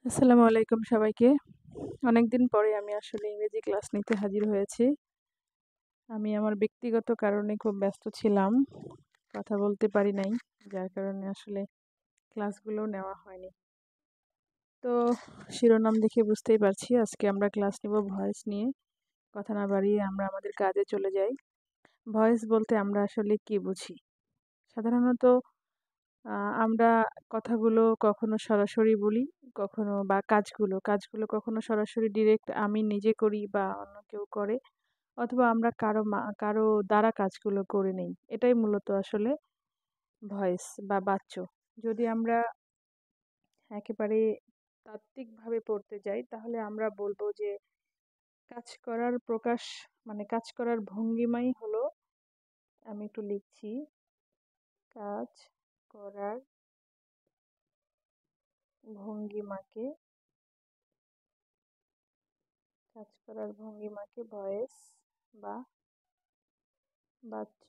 আসসালামু আলাইকুম সবাইকে। অনেকদিন পরে আমি আসলে ইংরেজি ক্লাস নিতে হাজির হয়েছি। আমি আমার ব্যক্তিগত কারণে খুব ব্যস্ত ছিলাম। কথা বলতে পারি নাই। যার কারণে আসলে ক্লাসগুলোও নেওয়া হয়নি। তো শিরোনাম দেখে বুঝতেই পারছি আজকে আমরা ক্লাস নিব ভয়েস নিয়ে। কথা না বাড়িয়ে আমরা আমাদের কাজে চলে যাই। ভয়েস বলতে আমরা আসলে কি বুঝি? সাধারণত আমরা কথাগুলো কখনো সরাসরি বলি, কখনো বা কাজগুলো কখনো সরাসরি ডিরেক্ট আমি নিজে করি বা অন্য কেউ করে, অথবা আমরা কারো দ্বারা কাজগুলো করে নেই। এটাই মূলত আসলে ভয়েস বা বাচ্য। যদি আমরা একেবারে তাত্ত্বিকভাবে পড়তে যাই তাহলে আমরা বলবো যে কাজ করার প্রকাশ কাজ করার ভঙ্গিমাই হলো, আমি একটু লিখছি, কাজ করার ভঙ্গিমাকে ভয়েস বা বাচ্য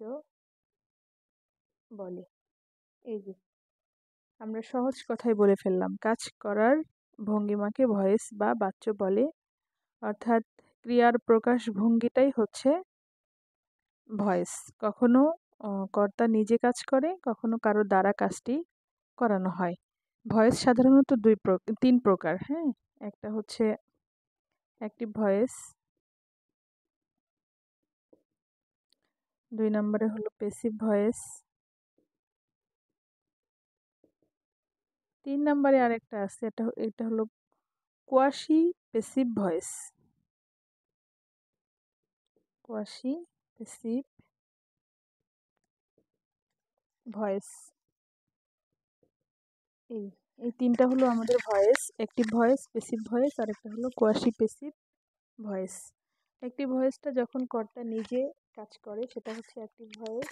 বলে। এই যে আমরা সহজ কথায় বলে ফেললাম, কাজ করার ভঙ্গিমাকে ভয়েস বা বাচ্য বলে। অর্থাৎ ক্রিয়ার প্রকাশ ভঙ্গিটাই হচ্ছে ভয়েস। কখনো কর্তা নিজে কাজ করে, কখনো কারো দ্বারা কাজটি করানো হয়। ভয়েস সাধারণত তিন প্রকার। হ্যাঁ, একটা হচ্ছে অ্যাক্টিভ ভয়েস, 2 নম্বরে হলো প্যাসিভ ভয়েস, 3 নম্বরে আরেকটা আছে, এটা হলো quasi passive voice. Quasi passive voice. এই এই তিনটা হলো আমাদের voice: active voice, passive voice, আর একটা হলো কোয়াশি প্যাসিভ ভয়েস। অ্যাক্টিভ ভয়েসটা যখন কর্তা নিজে কাজ করে সেটা হচ্ছে অ্যাক্টিভ ভয়েস।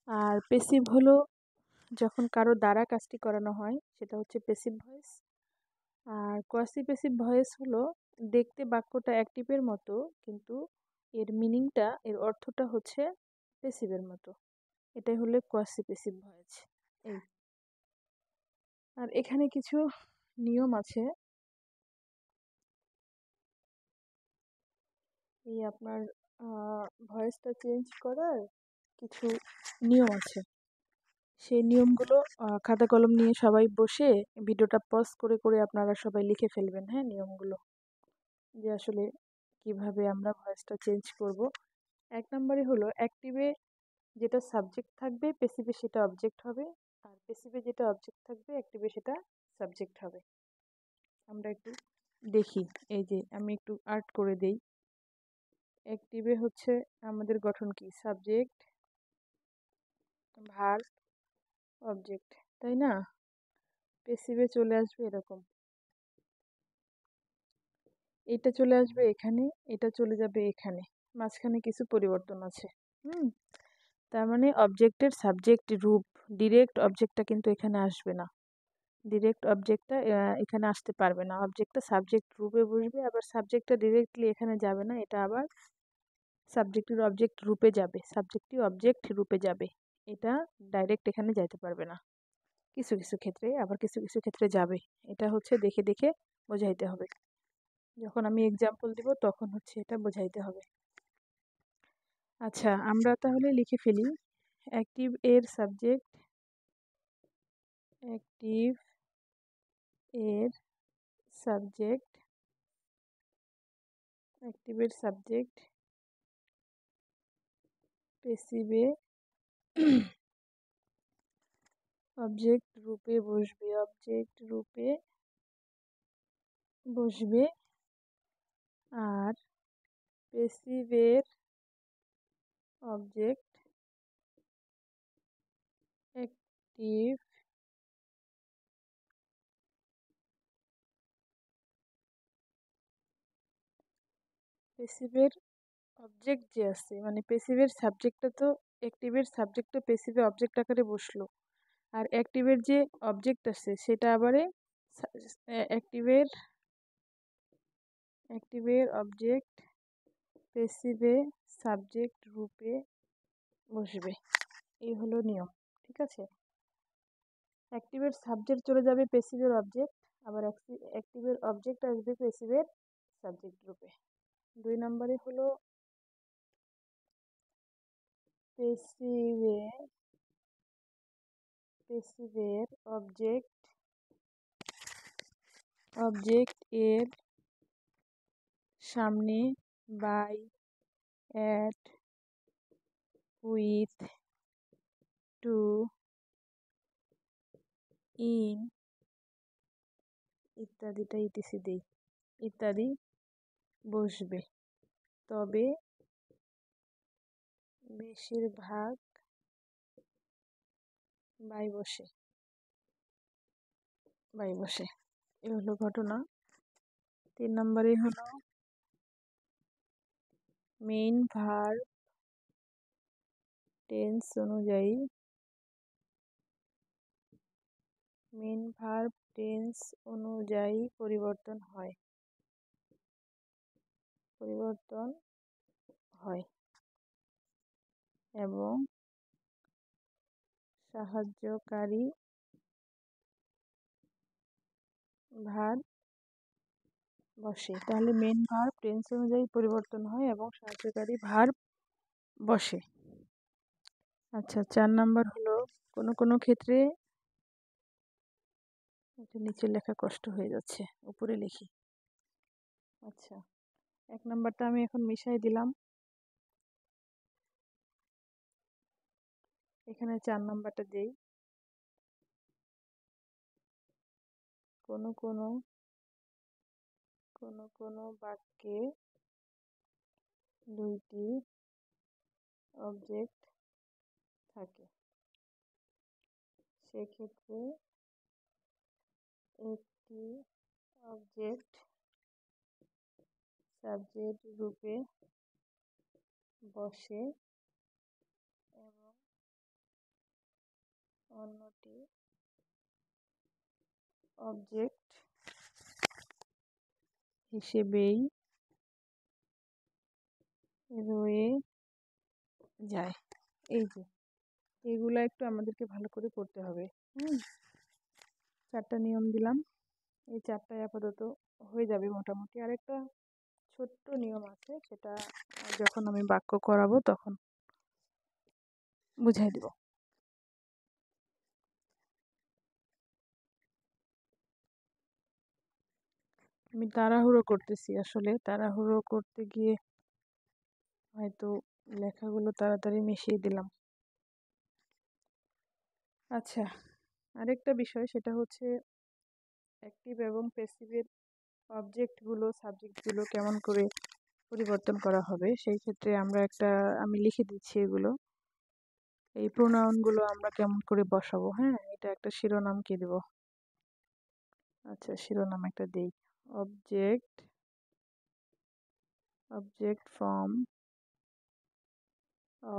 আর প্যাসিভ হলো যখন কারো দ্বারা কাজটি করানো হয়, সেটা হচ্ছে প্যাসিভ ভয়েস। আর কোয়াসি প্যাসিভ ভয়েস হলো দেখতে বাক্যটা অ্যাক্টিভের মতো, কিন্তু এর অর্থটা হচ্ছে প্যাসিভের মতো। এটাই হলো কোয়াসি প্যাসিভ ভয়েস। এই আর এখানে কিছু নিয়ম আছে। এই আপনার ভয়েসটা চেঞ্জ করার কিছু নিয়ম আছে। সেই নিয়মগুলো খাতা কলম নিয়ে সবাই বসে ভিডিওটা পজ করে করে আপনারা সবাই লিখে ফেলবেন। হ্যাঁ, নিয়মগুলো যে আসলে কিভাবে আমরা ভয়েসটা চেঞ্জ করব। 1 নম্বরে হলো অ্যাক্টিভে যেটা সাবজেক্ট থাকবে প্যাসিভে সেটা অবজেক্ট হবে, আর প্যাসিভে যেটা অবজেক্ট থাকবে অ্যাক্টিভে সেটা সাবজেক্ট হবে। আমরা একটু দেখি, এই যে আমি একটু আর্ট করে দেই। অ্যাক্টিভে হচ্ছে আমাদের গঠন কি, সাবজেক্ট, ভার্ব, অবজেক্ট, তাই না? প্যাসিভে চলে আসবে এরকম, এটা চলে আসবে এখানে, এটা চলে যাবে এখানে, মাঝখানে কিছু পরিবর্তন আছে। তার মানে অবজেক্টের সাবজেক্ট রূপ, ডিরেক্ট অবজেক্টটা কিন্তু এখানে আসবে না। ডিরেক্ট অবজেক্টটা এখানে আসতে পারবে না। অবজেক্টটা সাবজেক্ট রূপে বসবে, আবার সাবজেক্টটা ডিরেক্টলি এখানে যাবে না, এটা আবার সাবজেক্টের অবজেক্ট রূপে যাবে, সাবজেক্টিভ অবজেক্ট রূপে যাবে। এটা ডাইরেক্ট এখানে যাইতে পারবে না কিছু কিছু ক্ষেত্রে, আবার কিছু কিছু ক্ষেত্রে যাবে। এটা হচ্ছে দেখে দেখে বোঝাইতে হবে। যখন আমি এক্সাম্পল দিব তখন হচ্ছে এটা বোঝাইতে হবে। আচ্ছা, আমরা তাহলে লিখে ফেলি। অ্যাক্টিভ এর সাবজেক্ট, অ্যাক্টিভ এর সাবজেক্ট, অ্যাক্টিভের সাবজেক্ট প্যাসিভে অবজেক্ট রূপে বসবে, অবজেক্ট রূপে বসবে। আর প্যাসিভের অবজেক্ট অ্যাক্টিভ প্যাসিভের অবজেক্ট যে আছে, মানে প্যাসিভের সাবজেক্টটা তো অ্যাক্টিভের সাবজেক্ট তো প্যাসিভে অবজেক্ট আকারে বসলো, আর অ্যাক্টিভের যে অবজেক্ট আছে সেটা আবারে অ্যাক্টিভের অ্যাক্টিভের অবজেক্ট প্যাসিভে সাবজেক্ট রূপে বসবে। এই হলো নিয়ম, ঠিক আছে? অ্যাক্টিভের সাবজেক্ট চলে যাবে প্যাসিভের অবজেক্ট, আবার অ্যাক্টিভের অবজেক্ট আসবে প্যাসিভের সাবজেক্ট রূপে। 2 নম্বরে হলো প্যাসিভের অবজেক্ট এর সামনে by, at, with, to, in ইত্যাদিটা ইটিসি দেই ইত্যাদি বসবে, তবে বেশিরভাগ বাই বসে। এ হলো ঘটনা। 3 নম্বরে হলো মেইন ভার্ব টেন্স অনুযায়ী পরিবর্তন হয় এবং সাহায্যকারী ভার্ব বসে। তাহলে মেইন ভার্ব টেন্স অনুযায়ী পরিবর্তন হয় এবং সাহায্যকারী ভার্ব বসে। আচ্ছা, 4 নম্বর হলো কোনো ক্ষেত্রে, এটা নিচে লেখা কষ্ট হয়ে যাচ্ছে, উপরে লিখি। আচ্ছা, 1 নম্বরটা আমি এখন মিশাই দিলাম, এখানে 4 নম্বরটা দেই। কোনো বাক্যে 2টি অবজেক্ট থাকে, সেক্ষেত্রে একটি অবজেক্ট সাবজেক্ট রূপে বসে এবং অন্যটি অবজেক্ট হিসেবেই রয়ে যায়। এই যে এগুলো একটু আমাদেরকে ভালো করে করতে হবে। 4টা নিয়ম দিলাম, এই 4টাই আপাতত হয়ে যাবে মোটামুটি। আরেকটা ছোট্ট নিয়ম আছে, সেটা যখন আমি বাক্য করাবো তখন বুঝাই দেব। আমি তাড়াহুড়ো করতেছি, আসলে তাড়াহুড়ো করতে গিয়ে হয়তো লেখাগুলো তাড়াতাড়ি মিশিয়ে দিলাম। আচ্ছা, আরেকটা বিষয়, সেটা হচ্ছে অ্যাক্টিভ এবং প্যাসিভের অবজেক্টগুলো সাবজেক্টগুলো কেমন করে পরিবর্তন করা হবে। সেই ক্ষেত্রে আমি লিখে দিচ্ছি এগুলো। এই প্রোনাউনগুলো আমরা কেমন করে বসাবো। হ্যাঁ, এটা একটা শিরোনাম কি দেব? আচ্ছা, শিরোনাম একটা দেই, অবজেক্ট ফর্ম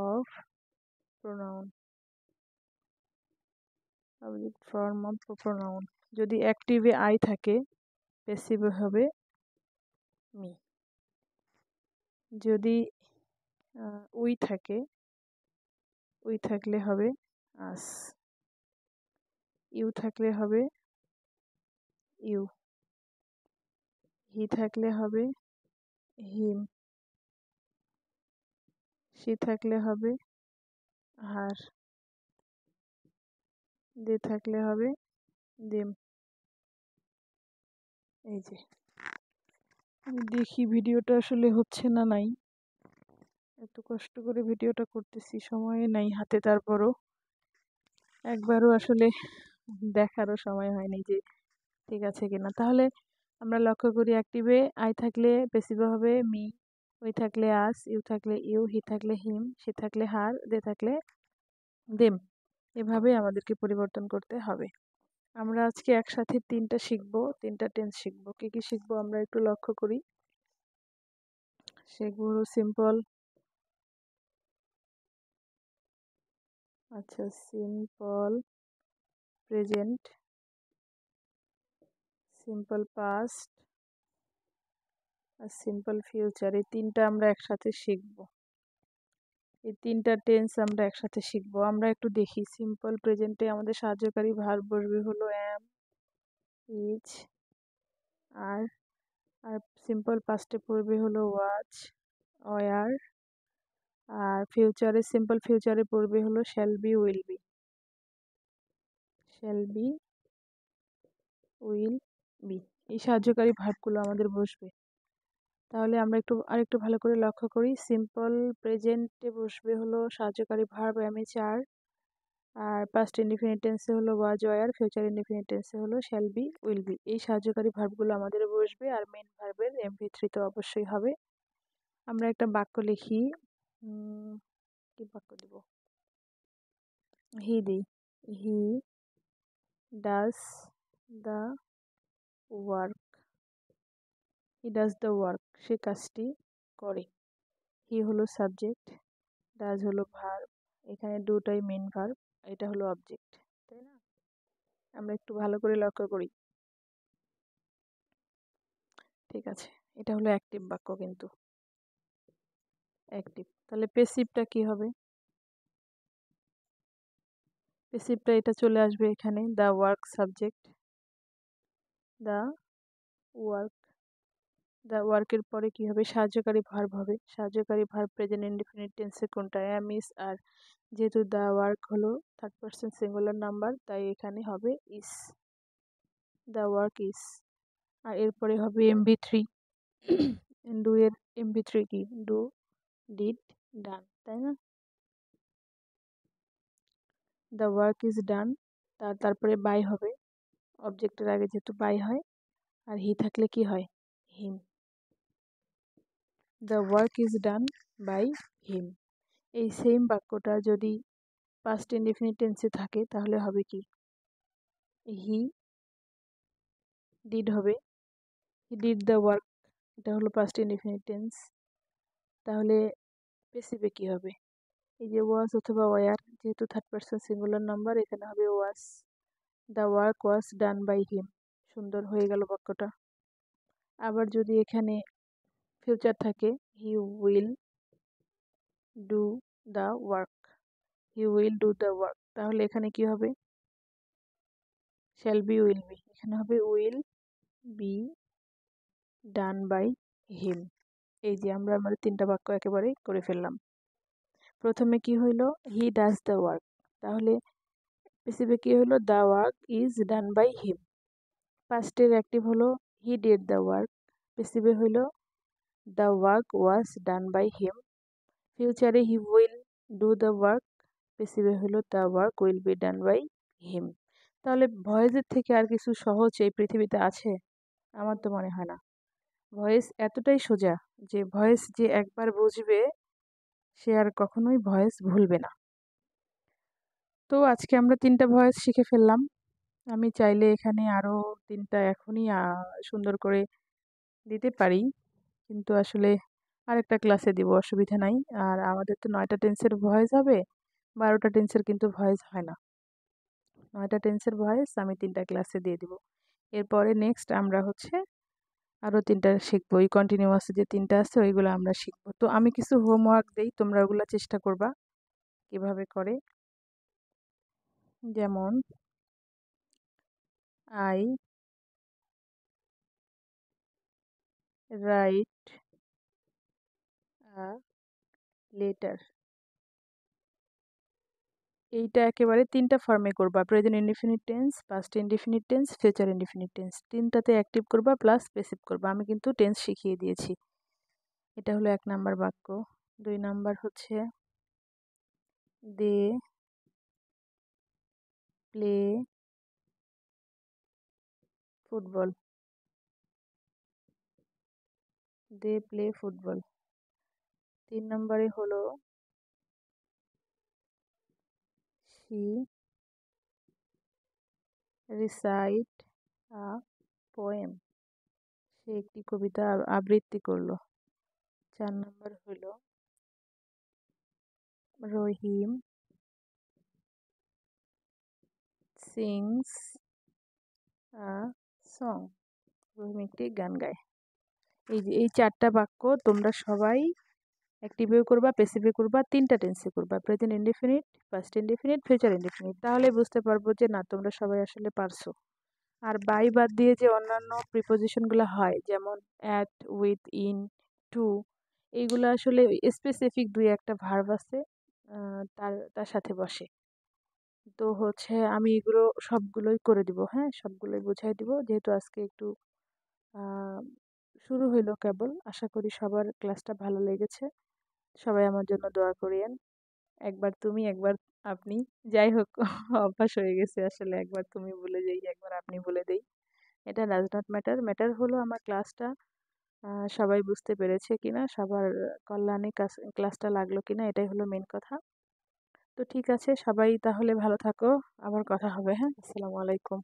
অফ প্রোনাউন। যদি অ্যাক্টিভে আই থাকে, প্যাসিভে হবে মি। যদি উই থাকলে হবে আস। ইউ থাকলে হবে ইউ। হি থাকলে হবে হিম। সি থাকলে হবে হার। দে থাকলে হবে দেম। এই যে আমি দেখি ভিডিওটা আসলে হচ্ছে না নাই, এত কষ্ট করে ভিডিওটা করতেছি, সময় নাই হাতে, তারপরও একবারও আসলে দেখারও সময় হয়নি যে ঠিক আছে কিনা। তাহলে আমরা লক্ষ্য করি, অ্যাক্টিভে আই থাকলে প্যাসিভে হবে মি, উই থাকলে আস, ইউ থাকলে ইউ, হি থাকলে হিম, সি থাকলে হার, দে থাকলে দেম। এভাবে আমাদেরকে পরিবর্তন করতে হবে। আমরা আজকে একসাথে 3টা শিখবো, 3টা টেন্স শিখবো। কি কি শিখবো আমরা একটু লক্ষ্য করি। সেগুলো simple, simple present, simple past আর সিম্পল ফিউচার। এই 3টা আমরা একসাথে শিখবো। এই 3টা টেন্স আমরা একসাথে শিখবো। আমরা একটু দেখি, সিম্পল প্রেজেন্টে আমাদের সাহায্যকারী ভার্ব বসবে হলো অ্যাম, ইজ, আর আর সিম্পল পাস্টে পড়বে হলো ওয়াচ, ওয়ার। আর ফিউচারে সিম্পল ফিউচারে পড়বে হলো shall be, will be. Shall be, will be, এই সাহায্যকারী ভার্বগুলো আমাদের বসবে। তাহলে আমরা আরেকটু ভালো করে লক্ষ্য করি। সিম্পল প্রেজেন্টে বসবে হলো সাহায্যকারী ভার্ব এম এইচ আর, আর পাস্ট ইনডিফিনিট টেন্সে হলো ওয়াজ, ওয়ার। ফিউচার ইনডিফিনিট টেন্সে হলো শ্যাল বি, উইল বি। এই সাহায্যকারী ভার্বগুলো আমাদের বসবে। আর মেন ভার্বের MP3 তো অবশ্যই হবে। আমরা একটা বাক্য লিখি। কি বাক্য দিব? He the, he does the work. He does the work, সে কাজটি করে। হি হলো সাবজেক্ট, ডাজ হলো ভার্ব, এখানে দুটাই মেন ভার্ব, এটা হলো অবজেক্ট, তাই না? আমরা একটু ভালো করে লক্ষ্য করি। ঠিক আছে, এটা হলো অ্যাক্টিভ বাক্য, কিন্তু অ্যাক্টিভ। তাহলে পেসিভটা কি হবে? পেসিভটা এটা চলে আসবে এখানে, the work subject, the work. The ওয়ার্কের পরে কি হবে? সাহায্যকারী ভার্ব হবে। সাহায্যকারী ভার্ব প্রেজেন্ট ইনডিফিনিট টেন্সে কোনটা? এম, ইজ, আর। যেহেতু দ্য ওয়ার্ক হলো থার্ড পারসন সিঙ্গুলার নাম্বার, তাই এখানে হবে ইজ, দ্য ওয়ার্ক ইজ। আর এরপরে হবে MB3। ডু এর MB3 কি? ডু, ডিড, ডান, তাই না? দ্য ওয়ার্ক ইজ ডান, তারপরে বাই হবে, অবজেক্টের আগে যেহেতু বাই হয়। আর হি থাকলে কি হয়? Him. The work is done by him. এই সেম বাক্যটা যদি পাস্ট ইনডিফিনিট টেন্সে থাকে তাহলে হবে কি? হি ডিড হবে, হি ডিড দ্য ওয়ার্ক, এটা হলো পাস্ট ইনডিফিনিট টেন্স। তাহলে পেসিভে কি হবে? এই যে ওয়াজ অথবা ওয়ার, যেহেতু থার্ড পারসন সিঙ্গুলার নাম্বার, এখানে হবে was. The work was done by him. সুন্দর হয়ে গেল বাক্যটা। আবার যদি এখানে ফিউচার থাকে, he will do the work, he will do the work, তাহলে এখানে কি হবে? শ্যাল বি, উইল বি, এখানে হবে will be done by him. এই যে আমরা আমাদের তিনটা বাক্য একেবারে করে ফেললাম। প্রথমে কি হইলো? হি ডাজ দ্য ওয়ার্ক, তাহলে পেসিভে কি হলো? The work is done by him. পাস্টের অ্যাক্টিভ হলো হি ডিড দ্য ওয়ার্ক, পেসিভে হইলো the work was done by him. ফিউচারে he will do the work, পেসিভে হলো the work will be done by him. তাহলে ভয়েসের থেকে আর কিছু সহজ এই পৃথিবীতে আছে? আমার তো মনে হয় না। ভয়েস এতটাই সোজা যে ভয়েস যে একবার বুঝবে সে আর কখনোই ভয়েস ভুলবে না। তো আজকে আমরা 3টা ভয়েস শিখে ফেললাম। আমি চাইলে এখানে আরও 3টা এখনই সুন্দর করে দিতে পারি, কিন্তু আসলে আরেকটা ক্লাসে দিব, অসুবিধা নাই। আর আমাদের তো 9টা টেন্সের ভয়েস হবে, 12টা টেন্সের কিন্তু ভয়েস হয় না। 9টা টেন্সের ভয়েস আমি 3টা ক্লাসে দিয়ে দিব। এরপরে নেক্সট আমরা হচ্ছে আরও 3টা শিখবো। এই কন্টিনিউয়াসে যে 3টা আছে ওইগুলো আমরা শিখবো। তো আমি কিছু হোমওয়ার্ক দেই, তোমরা ওগুলো চেষ্টা করবা কিভাবে করে। যেমন আই রাইট আ লেটার, এইটা একেবারে 3টা ফর্মে করবা। Present indefinite tense, past indefinite tense, future indefinite tense, 3টাতে অ্যাক্টিভ করবা প্লাস পেসিভ করবা। আমি কিন্তু টেন্স শিখিয়ে দিয়েছি। এটা হলো 1 নাম্বার বাক্য। 2 নাম্বার হচ্ছে they play football, they play football. 3 নম্বরে হলো শি রিসাইট আ পোয়েম, সে একটি কবিতা আবৃত্তি করলো। 4 নম্বর হলো রহিম সিংস আ সং, রহিম একটি গান গায়। এই যে এই 4টা বাক্য তোমরা সবাই অ্যাক্টিভেও করবা, পেসিভে করবা, 3টা টেন্সে করবা। Present indefinite, past indefinite, future indefinite. তাহলে বুঝতে পারবো যে না, তোমরা সবাই আসলে পারছো। আর বাই বাদ দিয়ে যে অন্যান্য প্রিপোজিশনগুলো হয় যেমন অ্যাট, উইথ, ইন, টু, এইগুলো আসলে স্পেসিফিক দুই একটা ভার্ব আছে, তার তার সাথে বসে। তো হচ্ছে আমি এগুলো সবগুলোই করে দিব, হ্যাঁ, সবগুলোই বুঝাই দিব, যেহেতু আজকে একটু আহ, শুরু হইলো কেবল। আশা করি সবার ক্লাসটা ভালো লেগেছে। সবাই আমার জন্য দোয়া করিয়েন। একবার তুমি, একবার আপনি, যাই হোক অভ্যাস হয়ে গেছে আসলে, একবার তুমি বলে দেই, একবার আপনি বলে দেই। এটা ডাজ নট ম্যাটার, ম্যাটার হলো আমার ক্লাসটা সবাই বুঝতে পেরেছে কিনা, সবার কল্যাণে ক্লাসটা লাগলো কিনা, এটাই হলো মেন কথা। তো ঠিক আছে, সবাই তাহলে ভালো থাকো। আবার কথা হবে, হ্যাঁ, আসসালামু আলাইকুম।